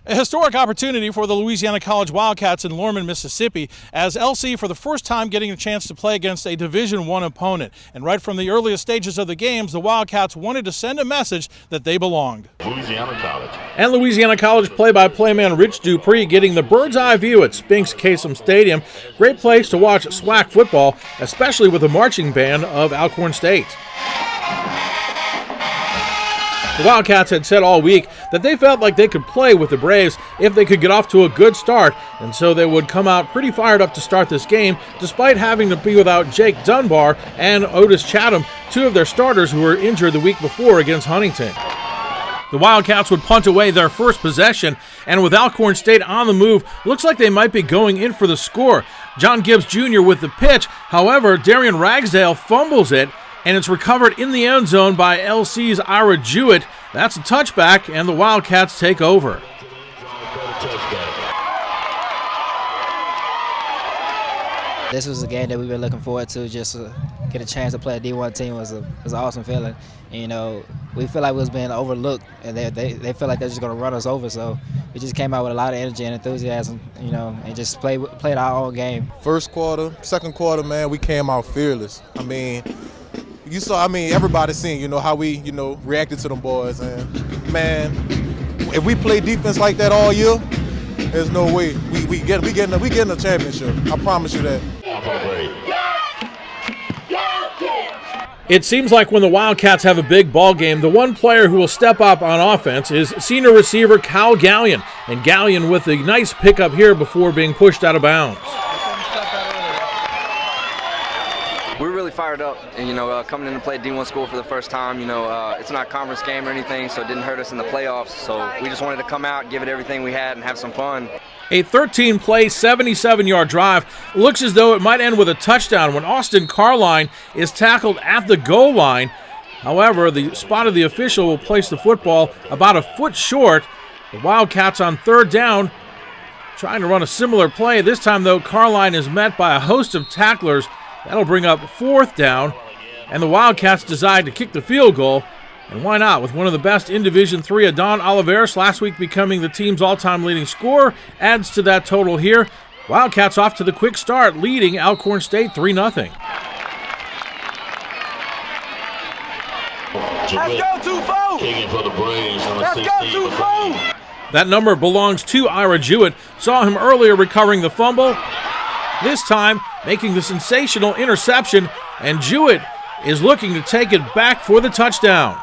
A historic opportunity for the Louisiana College Wildcats in Lorman, Mississippi, as LC for the first time getting a chance to play against a Division I opponent. And right from the earliest stages of the games, the Wildcats wanted to send a message that they belonged. Louisiana College. And Louisiana College play-by-play man Rich Dupree getting the bird's eye view at Spinks Kasem Stadium. Great place to watch SWAC football, especially with the marching band of Alcorn State. The Wildcats had said all week that they felt like they could play with the Braves if they could get off to a good start, and so they would come out pretty fired up to start this game, despite having to be without Jake Dunbar and Otis Chatham, two of their starters who were injured the week before against Huntington. The Wildcats would punt away their first possession, and with Alcorn State on the move, looks like they might be going in for the score. John Gibbs Jr. with the pitch, however, Darian Ragsdale fumbles it, and it's recovered in the end zone by LC's Ira Jewett. That's a touchback, and the Wildcats take over. This was a game that we've been looking forward to. Just to get a chance to play a D1 team was an awesome feeling. And, you know, we feel like we was being overlooked, and they feel like they're just going to run us over. So we just came out with a lot of energy and enthusiasm, you know, and just played our own game. First quarter, second quarter, man, we came out fearless. You saw, everybody seen, how we, reacted to them boys. And, man, if we play defense like that all year, there's no way we getting a championship. I promise you that. It seems like when the Wildcats have a big ball game, the one player who will step up on offense is senior receiver Kyle Gallion. And Gallion with a nice pickup here before being pushed out of bounds. We're really fired up, and coming in to play D1 school for the first time, it's not a conference game or anything, so it didn't hurt us in the playoffs. So we just wanted to come out, give it everything we had, and have some fun. A 13-play, 77-yard drive looks as though it might end with a touchdown when Austin Carline is tackled at the goal line. However, the spot of the official will place the football about a foot short. The Wildcats on third down, trying to run a similar play. This time, though, Carline is met by a host of tacklers. That'll bring up fourth down, and the Wildcats decide to kick the field goal. And why not? With one of the best in Division III, Adon Oliveros last week becoming the team's all-time leading scorer, adds to that total here. Wildcats off to the quick start, leading Alcorn State 3-0. Let's go, 2-4! Kicking for the Braves. Let's go, 2-4! That number belongs to Ira Jewett. Saw him earlier recovering the fumble. This time, making the sensational interception, and Jewett is looking to take it back for the touchdown.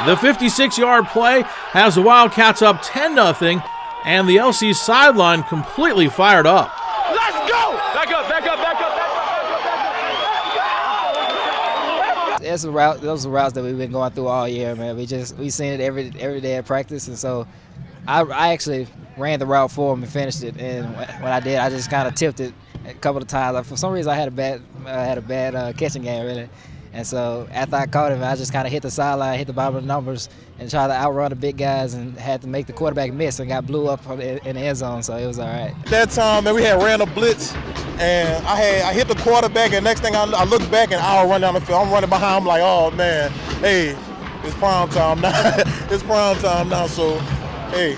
The 56-yard play has the Wildcats up 10-0, and the LC sideline completely fired up. Let's go! Back up, back up, back up, back up. Those are routes that we've been going through all year, man. We seen it every day at practice, and so I actually ran the route for him and finished it. And when I did, I just kind of tipped it a couple of times. For some reason, I had a bad catching game, really. And so after I caught him, I just kind of hit the sideline, hit the bottom of the numbers, and tried to outrun the big guys, and had to make the quarterback miss, and got blew up in the end zone. So it was all right. That time, man, we had ran a blitz, and I hit the quarterback, and next thing I look back, and I'll run down the field. I'm running behind him like, oh man, hey, it's prime time now. It's prime time now. So, hey.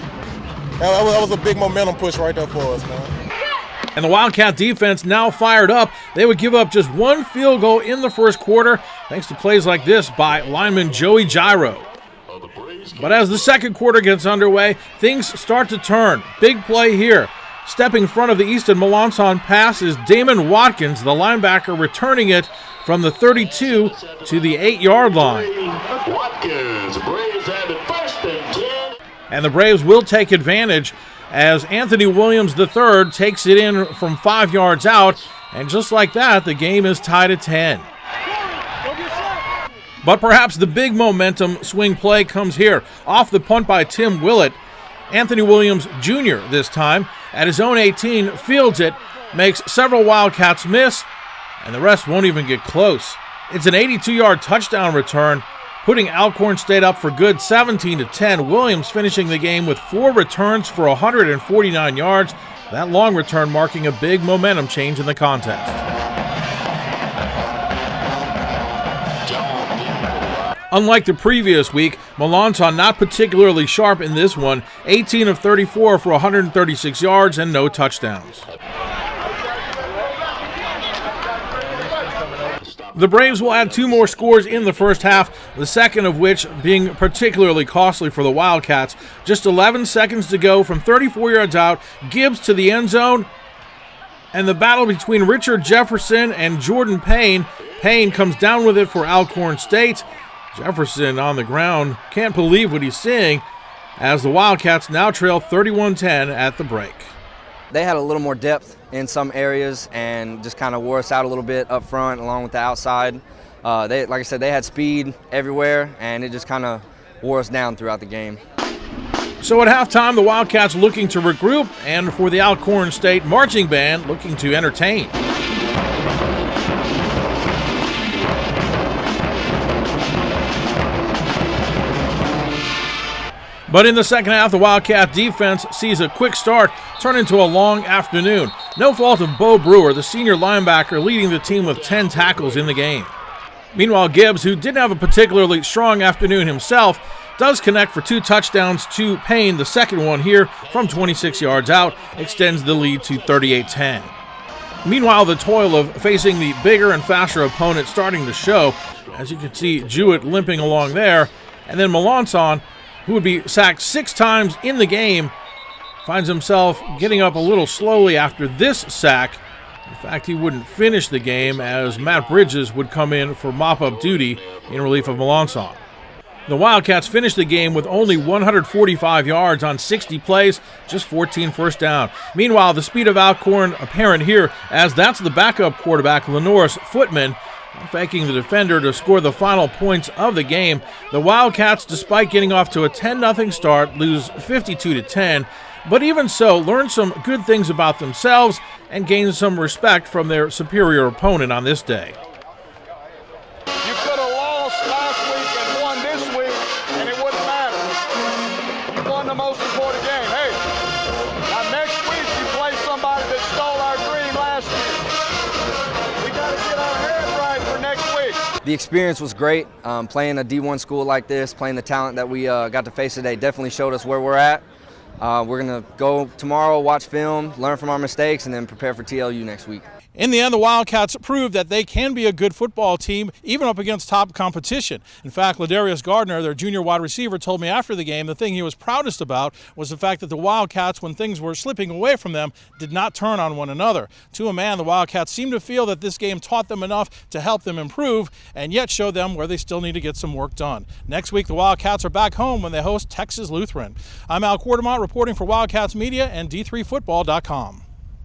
That was a big momentum push right there for us, man. And the Wildcat defense now fired up. They would give up just one field goal in the first quarter, thanks to plays like this by lineman Joey Gyro. But as the second quarter gets underway, things start to turn. Big play here. Stepping in front of the Easton Melanson pass is Damon Watkins, the linebacker, returning it from the 32 to the 8-yard line. Watkins, Braves have it 1st and 10. And the Braves will take advantage as Anthony Williams III takes it in from 5 yards out. And just like that, the game is tied at 10. But perhaps the big momentum swing play comes here. Off the punt by Tim Willett. Anthony Williams Jr. this time at his own 18 fields it, makes several Wildcats miss, and the rest won't even get close. It's an 82-yard touchdown return, putting Alcorn State up for good 17-10. Williams finishing the game with 4 returns for 149 yards. That long return marking a big momentum change in the contest. Unlike the previous week, Melanson not particularly sharp in this one, 18 of 34 for 136 yards and no touchdowns. The Braves will add 2 more scores in the first half, the second of which being particularly costly for the Wildcats. Just 11 seconds to go from 34 yards out, Gibbs to the end zone, and the battle between Richard Jefferson and Jordan Payne. Payne comes down with it for Alcorn State. Jefferson on the ground can't believe what he's seeing as the Wildcats now trail 31-10 at the break. They had a little more depth in some areas and just kind of wore us out a little bit up front along with the outside. Like I said, they had speed everywhere, and it just kind of wore us down throughout the game. So at halftime, the Wildcats looking to regroup, and for the Alcorn State marching band looking to entertain. But in the second half, the Wildcat defense sees a quick start turn into a long afternoon. No fault of Bo Brewer, the senior linebacker, leading the team with 10 tackles in the game. Meanwhile, Gibbs, who didn't have a particularly strong afternoon himself, does connect for 2 touchdowns to Payne. The second one here from 26 yards out extends the lead to 38-10. Meanwhile, the toil of facing the bigger and faster opponent starting to show, as you can see Jewett limping along there, and then Melanson, who would be sacked 6 times in the game, finds himself getting up a little slowly after this sack. In fact, he wouldn't finish the game as Matt Bridges would come in for mop-up duty in relief of Melanson. The Wildcats finished the game with only 145 yards on 60 plays, just 14 first down. Meanwhile, the speed of Alcorn apparent here, as that's the backup quarterback, Lenoris Footman, faking the defender to score the final points of the game. The Wildcats, despite getting off to a 10-0 start, lose 52-10, but even so, learn some good things about themselves and gain some respect from their superior opponent on this day. You could have lost last week and won this week, and it wouldn't matter. You won the most important game. Hey, now next week you play somebody that stole our dream last year. We got to get our head right for next week. The experience was great. Playing a D1 school like this, playing the talent that we got to face today definitely showed us where we're at. We're going to go tomorrow, watch film, learn from our mistakes, and then prepare for TLU next week. In the end, the Wildcats proved that they can be a good football team, even up against top competition. In fact, Ladarius Gardner, their junior wide receiver, told me after the game the thing he was proudest about was the fact that the Wildcats, when things were slipping away from them, did not turn on one another. To a man, the Wildcats seemed to feel that this game taught them enough to help them improve, and yet showed them where they still need to get some work done. Next week, the Wildcats are back home when they host Texas Lutheran. I'm Al Quartemont reporting for Wildcats Media and D3Football.com.